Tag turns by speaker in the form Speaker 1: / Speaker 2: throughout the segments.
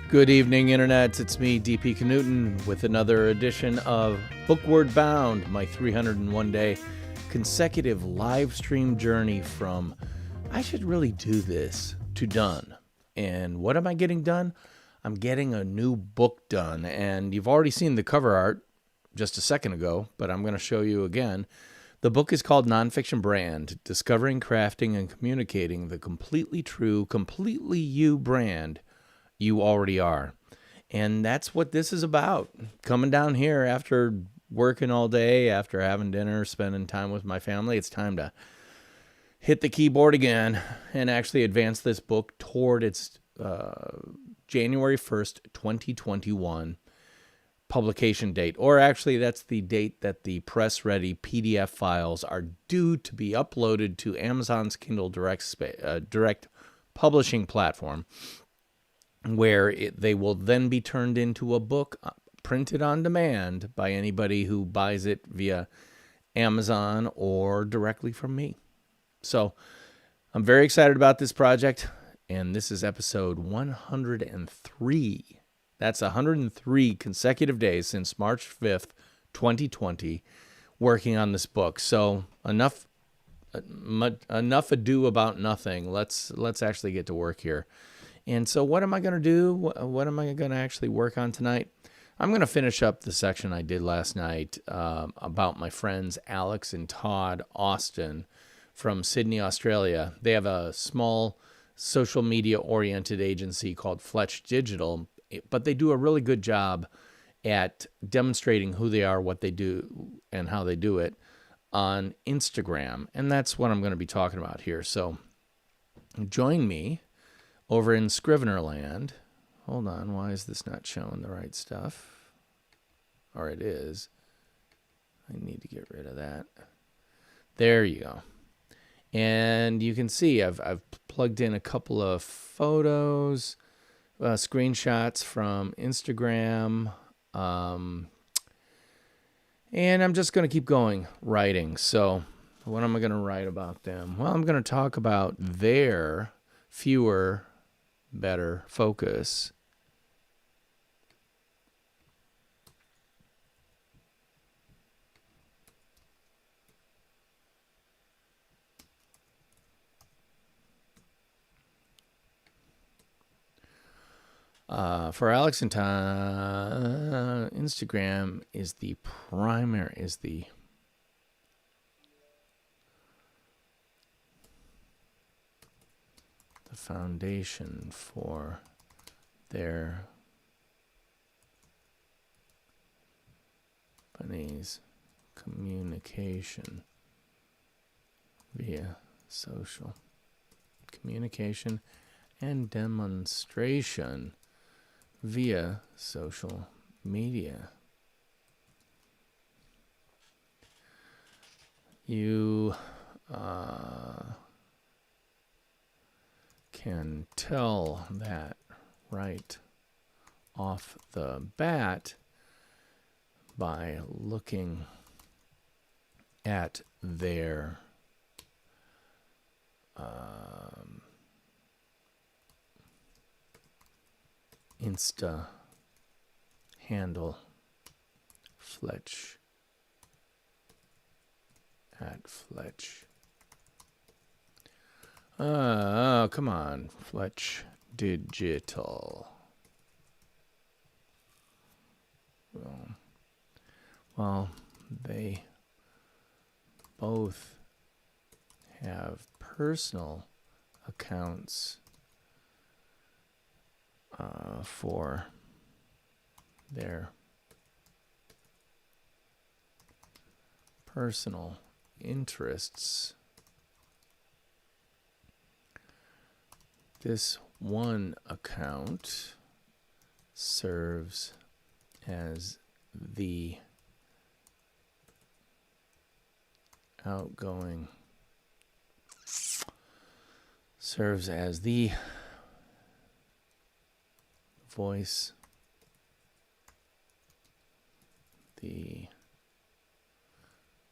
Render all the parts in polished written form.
Speaker 1: Good evening, Internet. It's me, DP Knudten, with another edition of BOOKWARD BOUND, my 301-day consecutive live stream journey from I should really do this to done. And what am I getting done? I'm getting a new book done. And you've already seen the cover art just a second ago, but I'm going to show you again. The book is called NONFICTION BRAND, Discovering, Crafting, and Communicating the Completely True, Completely You brand you already are. And that's what this is about. Coming down here after working all day, after having dinner, spending time with my family, it's time to hit the keyboard again and actually advance this book toward its January 1st, 2021 publication date. Or actually, that's the date that the press-ready PDF files are due to be uploaded to Amazon's Kindle Direct publishing platform, where they will then be turned into a book printed on demand by anybody who buys it via Amazon or directly from me. So I'm very excited about this project, and this is episode 103. That's 103 consecutive days since March 5th, 2020, working on this book. So enough ado about nothing. Let's actually get to work here. And so what am I going to do? What am I going to actually work on tonight? I'm going to finish up the section I did last night about my friends Alex and Todd Austin from Sydney, Australia. They have a small social media-oriented agency called Fletch Digital, but they do a really good job at demonstrating who they are, what they do, and how they do it on Instagram. And that's what I'm going to be talking about here. So join me over in Scrivener land. Hold on, why is this not showing the right stuff? Or it is. I need to get rid of that. There you go. And you can see I've plugged in a couple of photos, screenshots from Instagram, and I'm just going to keep going writing. So what am I going to write about them? Well, I'm going to talk about their fewer, better focus. For Alex and Todd, Instagram is the primary, the foundation for their company's communication via social communication and demonstration via social media. You can tell that right off the bat by looking at their Insta handle, Fletch at Fletch. Oh, come on, Fletch Digital. Well, they both have personal accounts for their personal interests. This one account serves as the voice, the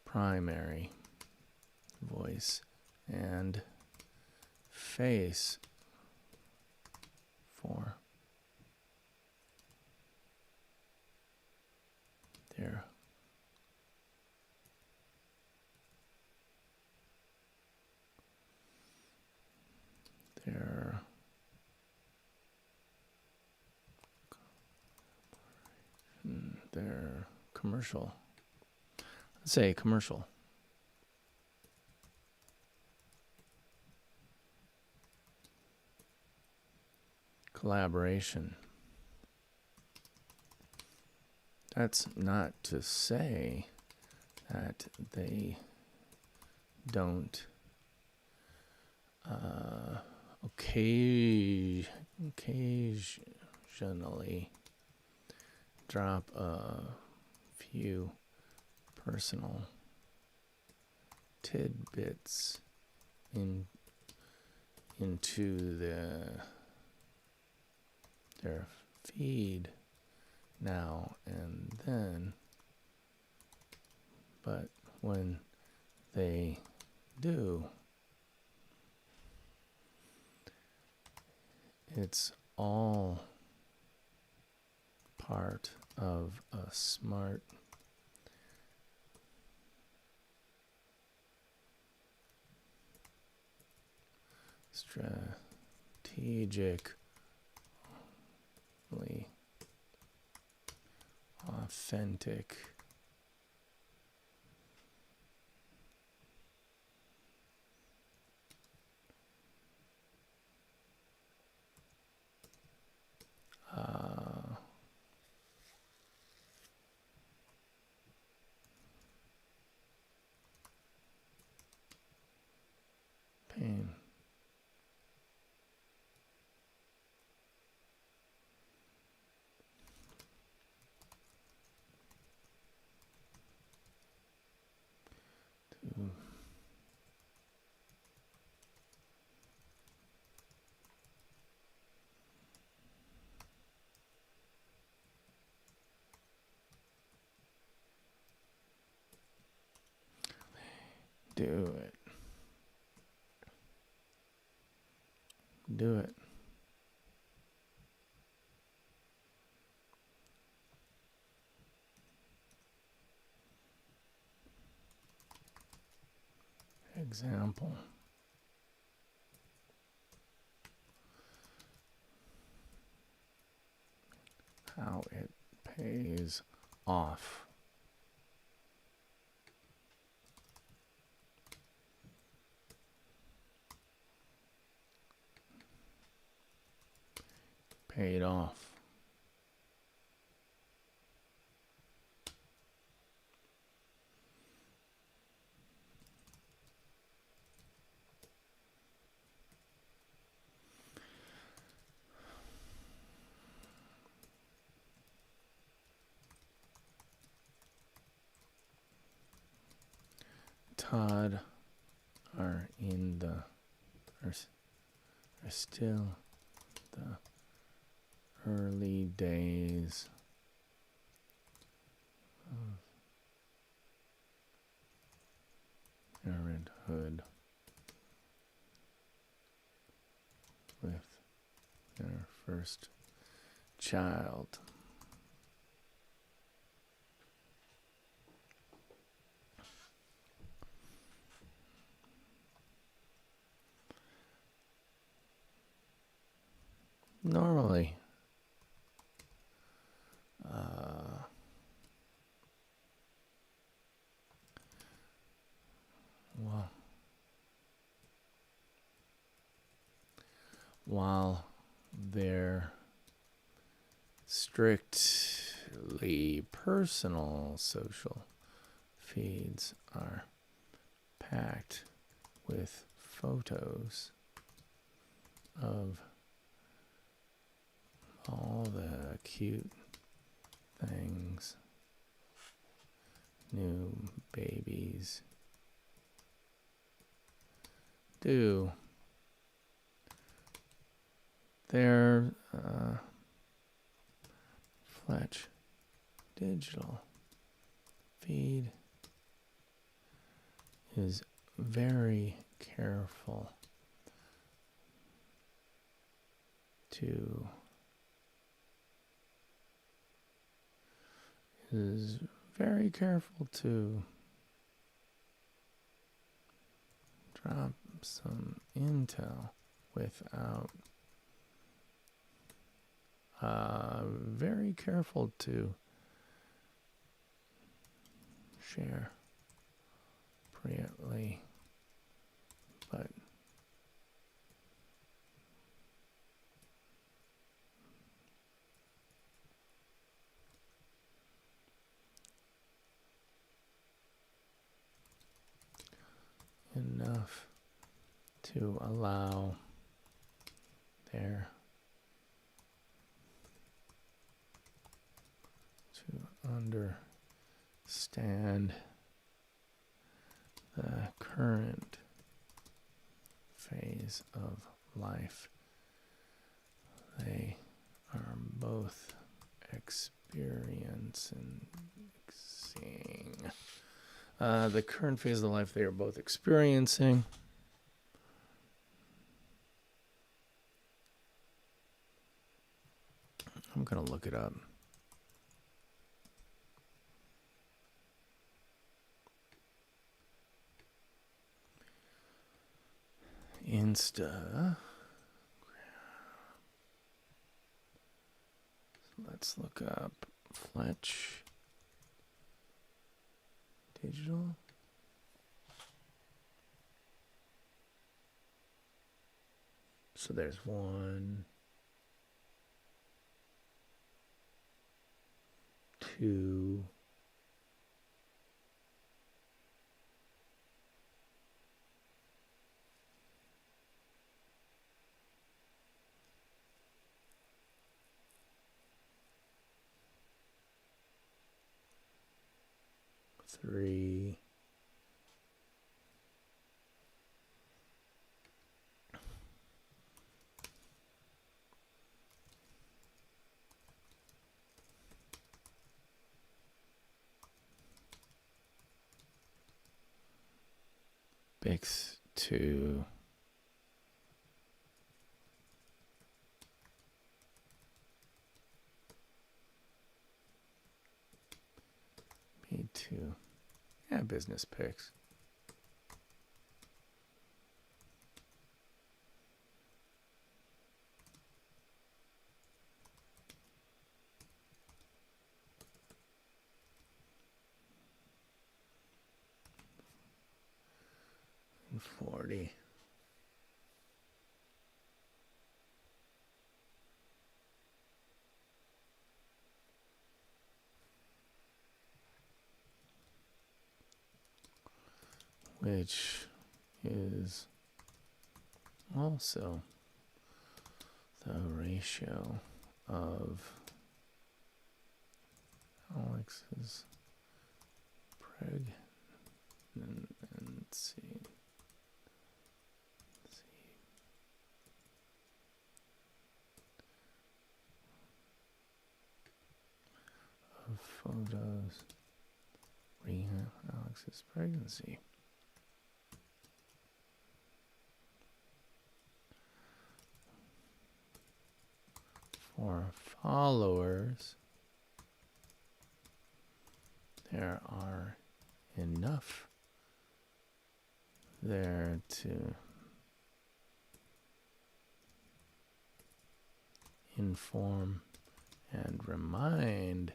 Speaker 1: primary voice and face for their commercial. Let's say commercial. Collaboration. That's not to say that they don't occasionally drop a few personal tidbits into their feed now and then, but when they do, it's all part of a smart strategically authentic pain. Do it. Do it. Example. How it pays off. Paid off. Todd are still the early days of parenthood with their first child. Normally, well, while their strictly personal social feeds are packed with photos of all the cute things new babies do. Their Fletch digital feed is very careful to drop some intel without very careful to share appropriately, but enough to allow there to understand the current phase of life they are both experiencing. The current phase of life they are both experiencing. I'm going to look it up. Insta. Let's look up Fletch Digital. So there's 1, 2, 3, 2. B2. Yeah, business picks. And 40. Which is also the ratio of Alex's pregnancy. Of photos rehab Alex's pregnancy. For followers, there are enough there to inform and remind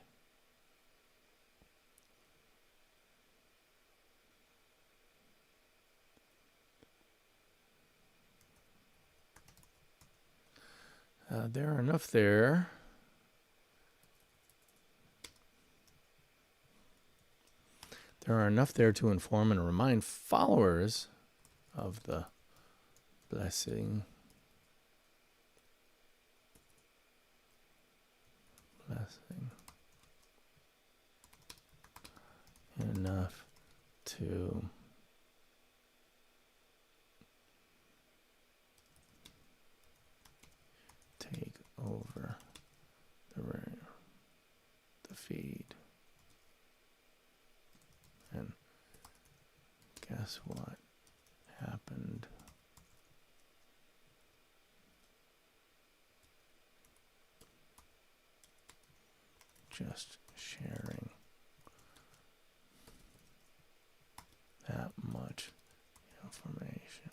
Speaker 1: there are enough there to inform and remind followers of the blessing. Enough to take over the feed. And guess what happened? Just sharing that much information.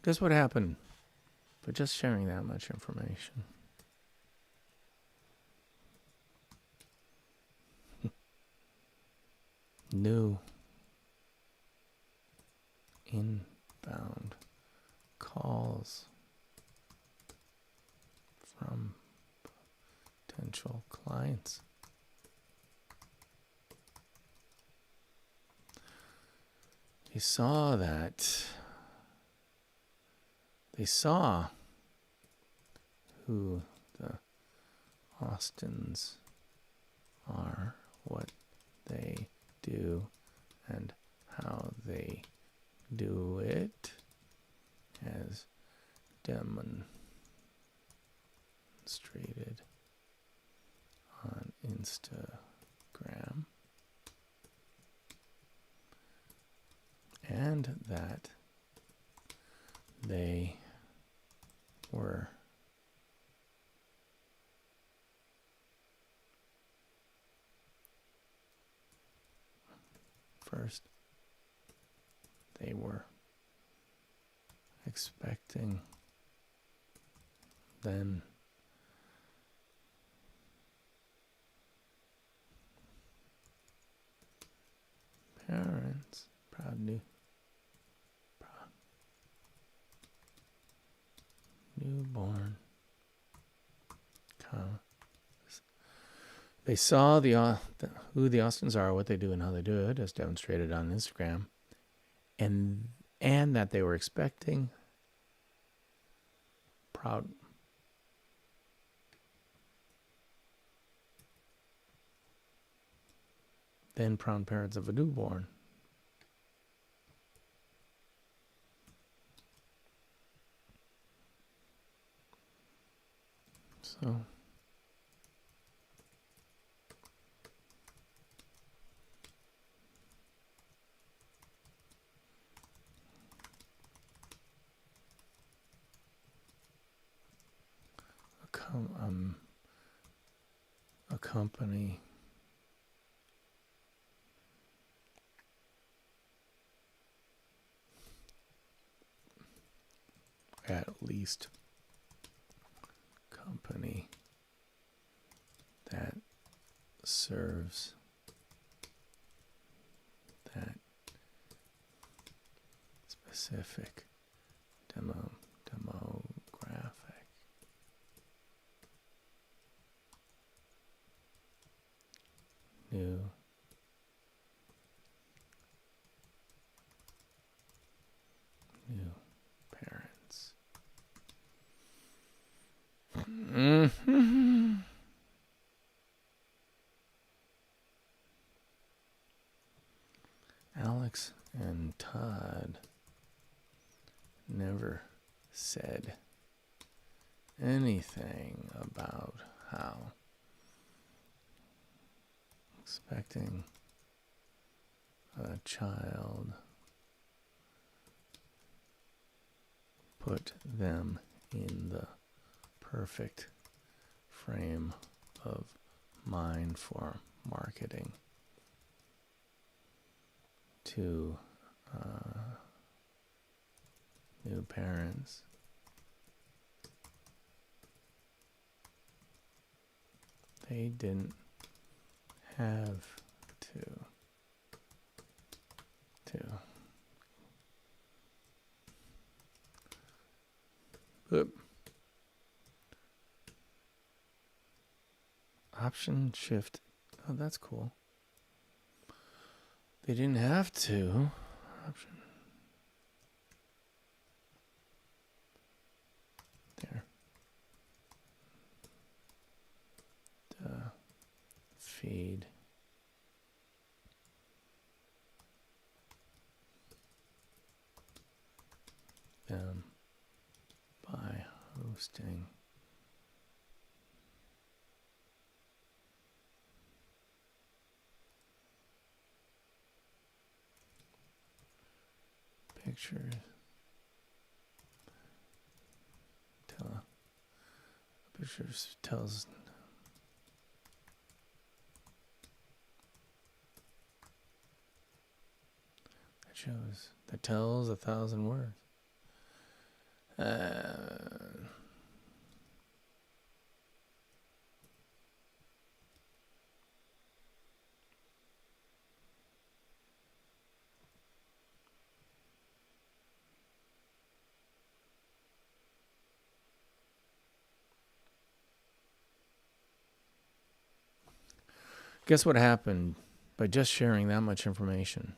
Speaker 1: Guess what happened for just sharing that much information? New inbound calls from potential clients. They saw that. They saw who the Austins are, what they do, and how they do it, as demonstrated on Instagram, and that they were first, they were expecting, then parents, newborn. They saw who the Austins are, what they do, and how they do it, as demonstrated on Instagram, and that they were expecting proud parents of a newborn. So a company at least company that serves that specific demographic. New parents. Alex and Todd never said anything about how expecting a child put them in the perfect frame of mind for marketing to new parents. They didn't have to Oop. Option shift. Oh, that's cool. They didn't have to. Option. There. Feed. Them by hosting pictures. Pictures tells that tells 1,000 words. Guess what happened by just sharing that much information?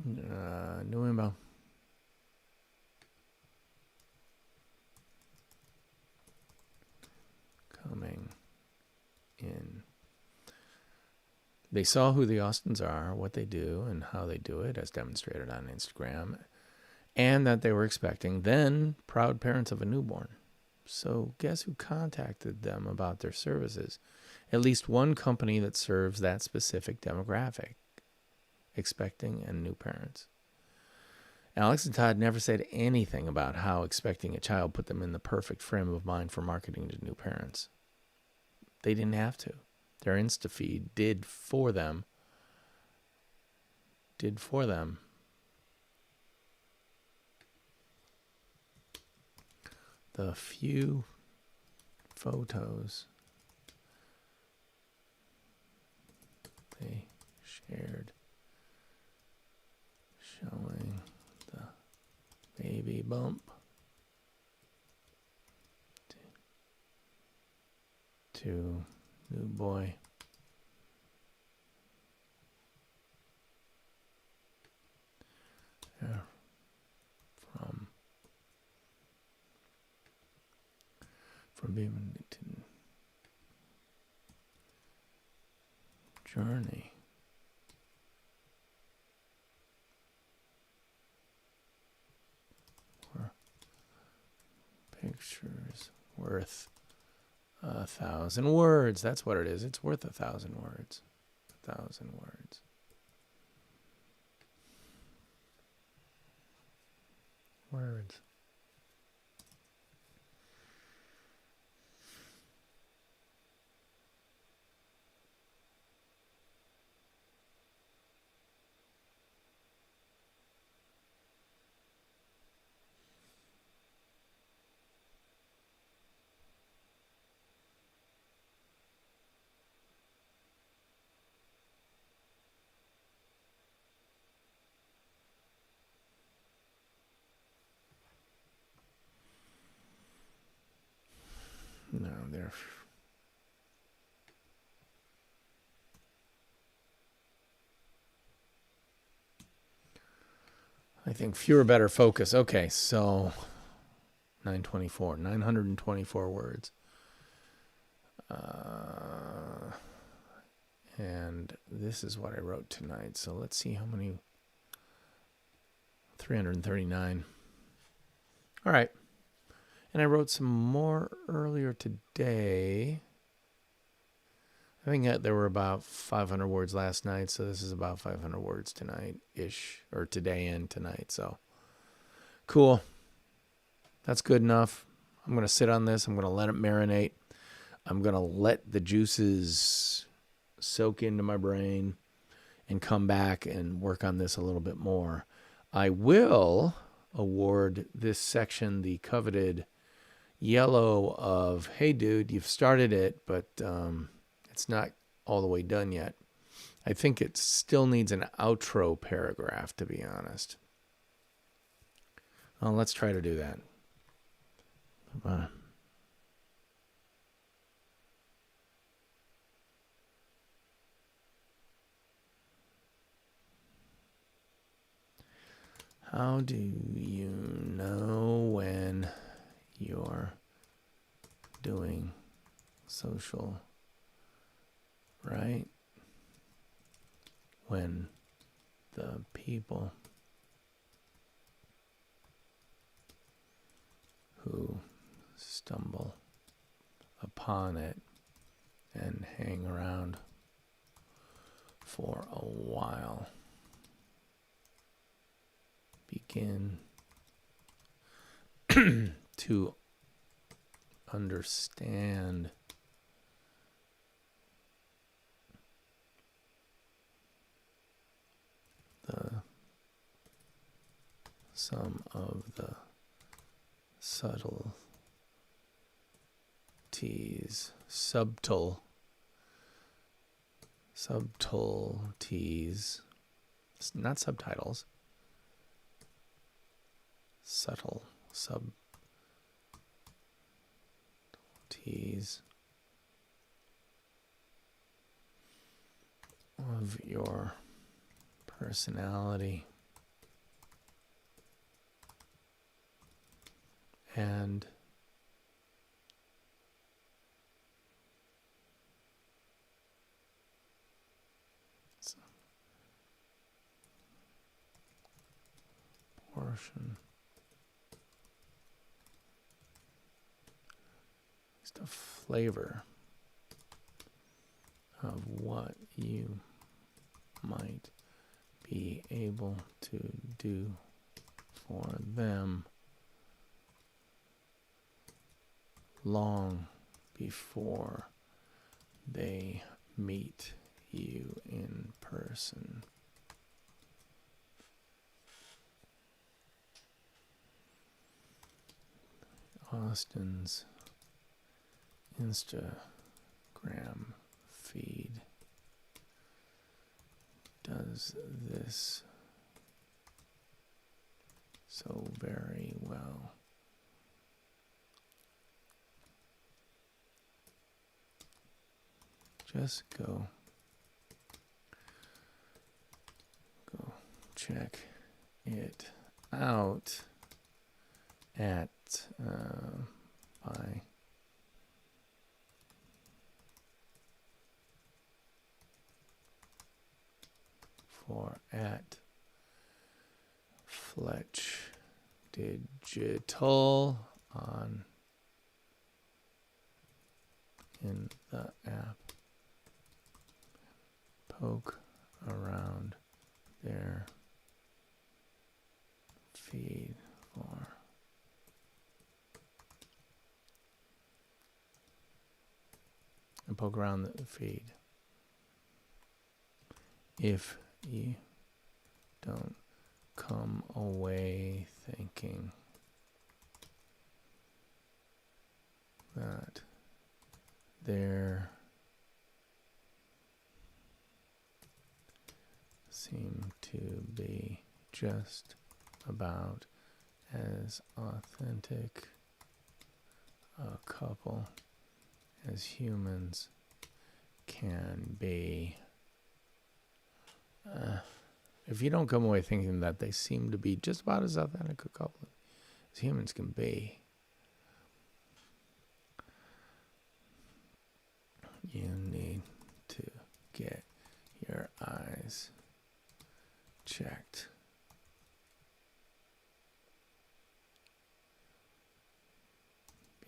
Speaker 1: New email. Coming in. They saw who the Austins are, what they do, and how they do it, as demonstrated on Instagram, and that they were expecting then proud parents of a newborn. So guess who contacted them about their services? At least one company that serves that specific demographic, expecting and new parents. Alex and Todd never said anything about how expecting a child put them in the perfect frame of mind for marketing to new parents. They didn't have to. Their InstaFeed did for them. The few photos they shared showing the baby bump to new boy from Binghamton journey. Or pictures worth 1,000 words. That's what it is. It's worth 1,000 words. 1,000 words. Words. No, they're... I think fewer, better focus. Okay, so 924 words. And this is what I wrote tonight. So let's see how many. 339. All right. And I wrote some more earlier today. I think there were about 500 words last night, so this is about 500 words tonight-ish, or today and tonight. So cool. That's good enough. I'm going to sit on this. I'm going to let it marinate. I'm going to let the juices soak into my brain and come back and work on this a little bit more. I will award this section the coveted yellow of, hey, dude, you've started it, but it's not all the way done yet. I think it still needs an outro paragraph, to be honest. Well, let's try to do that. How do you know when you're doing social right? When the people who stumble upon it and hang around for a while begin to understand the some of the subtleties, not subtitles, subtleties of your personality and portion is the flavor of what you might be able to do for them long before they meet you in person. Austin's Instagram feed does this so very well. Just go check it out at at Fletch Digital on in the app. Poke around their feed for and poke around the feed. If you don't come away thinking that there seem to be just about as authentic a couple as humans can be. If you don't come away thinking that they seem to be just about as authentic a couple as humans can be, you need to get your eyes checked.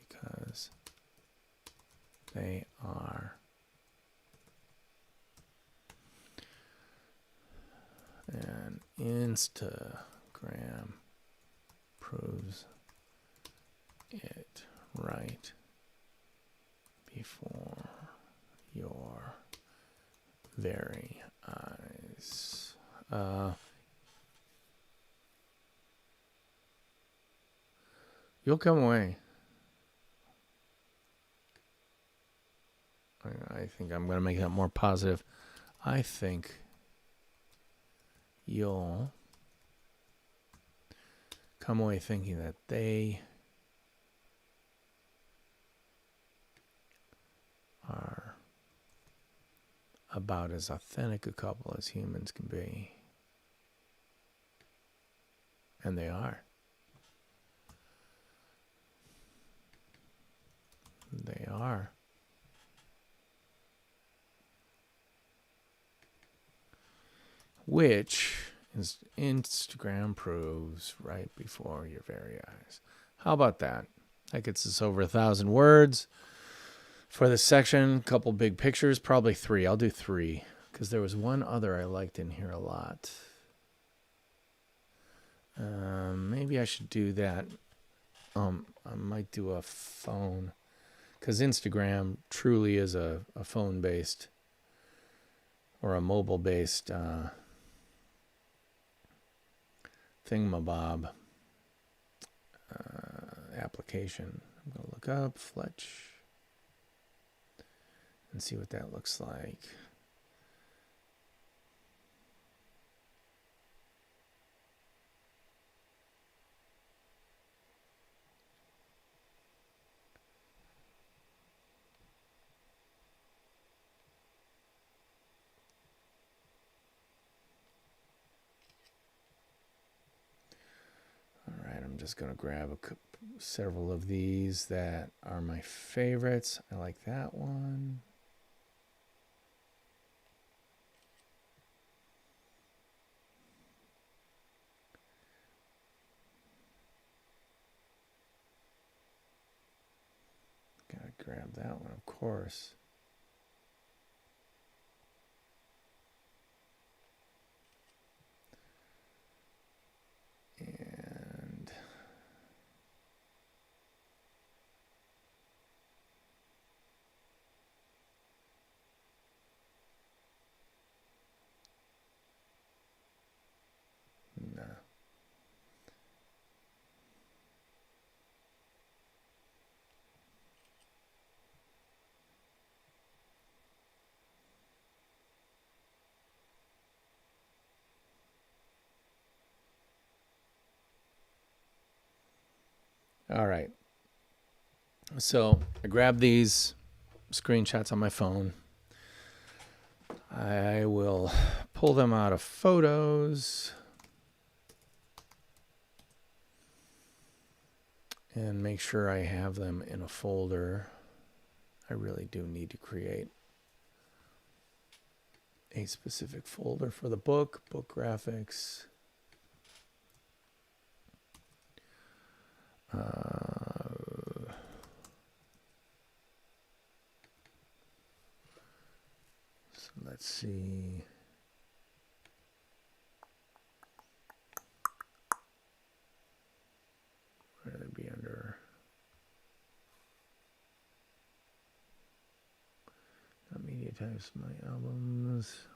Speaker 1: Because they are. And Instagram proves it right before your very eyes. You'll come away. I think I'm going to make that more positive. I think you'll come away thinking that they are about as authentic a couple as humans can be. And they are. They are. Which is Instagram proves right before your very eyes. How about that? That gets us over 1,000 words for this section. Couple big pictures, probably 3. I'll do 3 because there was one other I liked in here a lot. Maybe I should do that. I might do a phone because Instagram truly is a phone-based or a mobile-based thingamabob application. I'm going to look up Fletch and see what that looks like. I'm just going to grab several of these that are my favorites. I like that one. Gotta grab that one, of course. And no. All right. So I grabbed these screenshots on my phone. I will pull them out of photos and make sure I have them in a folder. I really do need to create a specific folder for the book graphics. So let's see. Where would they be under? Not media types, my albums.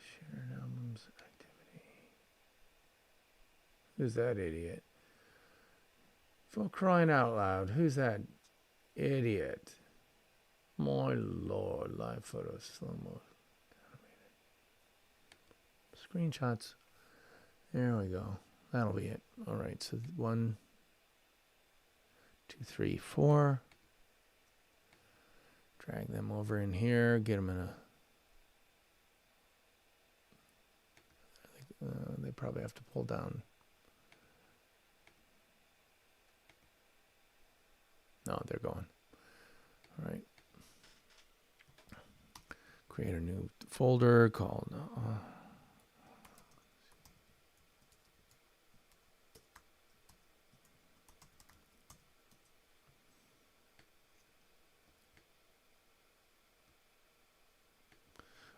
Speaker 1: Shared albums, activity. Who's that idiot? For crying out loud, who's that idiot? My lord, live photos, slow mo, animated. Screenshots. There we go. That'll be it. All right, so 1, 2, 3, 4. Drag them over in here, get them in a... they probably have to pull down. No, they're going. All right. Create a new folder called...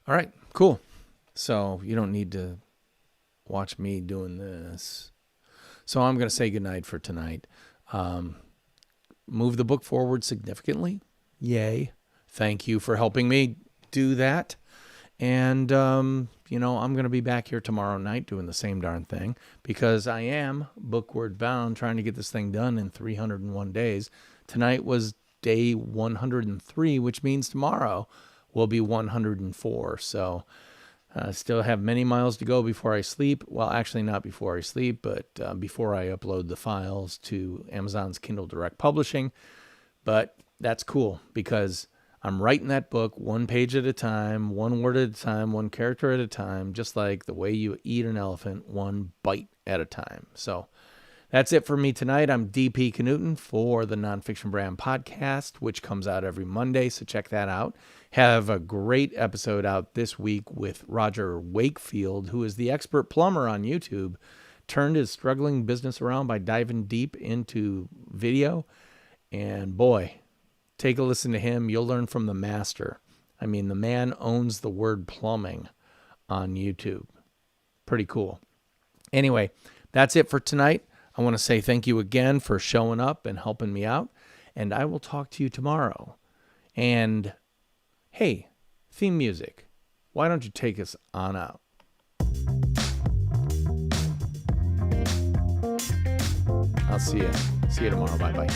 Speaker 1: All right, cool. So you don't need to watch me doing this. So I'm going to say goodnight for tonight. Move the book forward significantly. Yay. Thank you for helping me do that. And, you know, I'm going to be back here tomorrow night doing the same darn thing because I am bookward bound trying to get this thing done in 301 days. Tonight was day 103, which means tomorrow will be 104. So still have many miles to go before I sleep. Well, actually not before I sleep, but before I upload the files to Amazon's Kindle Direct Publishing. But that's cool because I'm writing that book one page at a time, one word at a time, one character at a time, just like the way you eat an elephant, one bite at a time. So that's it for me tonight. I'm DP Knudten for the Nonfiction Brand podcast, which comes out every Monday, so check that out. Have a great episode out this week with Roger Wakefield, who is the expert plumber on YouTube, turned his struggling business around by diving deep into video. And boy, take a listen to him. You'll learn from the master. I mean, the man owns the word plumbing on YouTube. Pretty cool. Anyway, that's it for tonight. I want to say thank you again for showing up and helping me out. And I will talk to you tomorrow. And hey, theme music. why don't you take us on out? I'll see you tomorrow. Bye-bye.